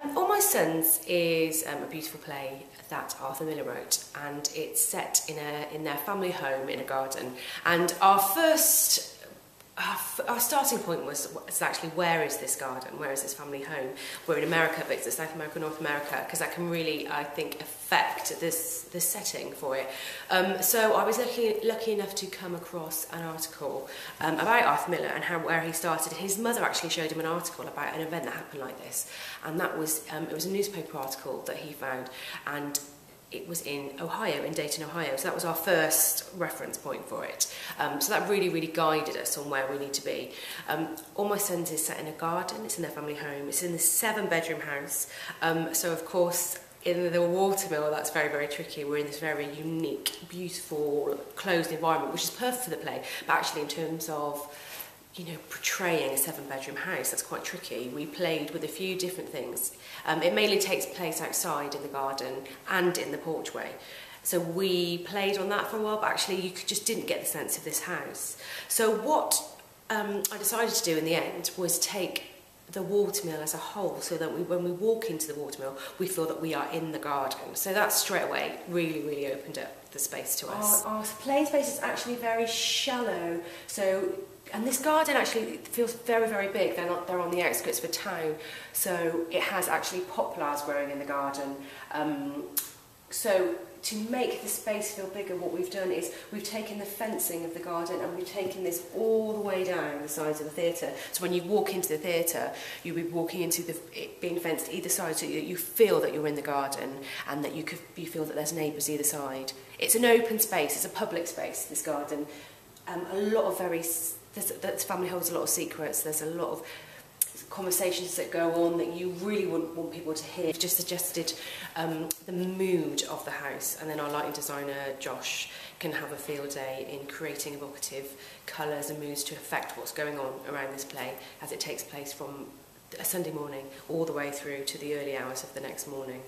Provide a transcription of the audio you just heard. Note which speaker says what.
Speaker 1: All My Sons is a beautiful play that Arthur Miller wrote, and it's set in their family home in a garden. And our starting point was actually, where is this garden? Where is this family home? We're in America, but it's South America, North America, because that can really, I think, affect this setting for it. So I was lucky enough to come across an article about Arthur Miller and where he started. His mother actually showed him an article about an event that happened like this, and that was it was a newspaper article that he found, and it was in Ohio, in Dayton, Ohio. So that was our first reference point for it. So that really, really guided us on where we need to be. All My Sons is set in a garden. It's in their family home. It's in this 7-bedroom house. So of course, in the Watermill, that's very, very tricky. We're in this very unique, beautiful, closed environment, which is perfect for the play. But actually, in terms of, you know, portraying a 7-bedroom house, that's quite tricky. We played with a few different things. It mainly takes place outside in the garden and in the porchway. So we played on that for a while, but actually you just didn't get the sense of this house. So what I decided to do in the end was take the Watermill as a whole, so that when we walk into the Watermill, we feel that we are in the garden. So that straight away really, really opened up the space to us. Our play space is actually very shallow, and this garden actually feels very, very big. They're on the outskirts of a town, so it has actually poplars growing in the garden. So to make the space feel bigger, what we've done is we've taken the fencing of the garden and we've taken this all the way down the sides of the theatre. So when you walk into the theatre, you'll be walking into it being fenced either side, so that you feel that you're in the garden and that you feel that there's neighbours either side. It's an open space, it's a public space, this garden. A lot of this family holds a lot of secrets. There's a lot of conversations that go on that you really wouldn't want people to hear. We've just suggested the mood of the house, and then our lighting designer Josh can have a field day in creating evocative colours and moods to affect what's going on around this play as it takes place from a Sunday morning all the way through to the early hours of the next morning.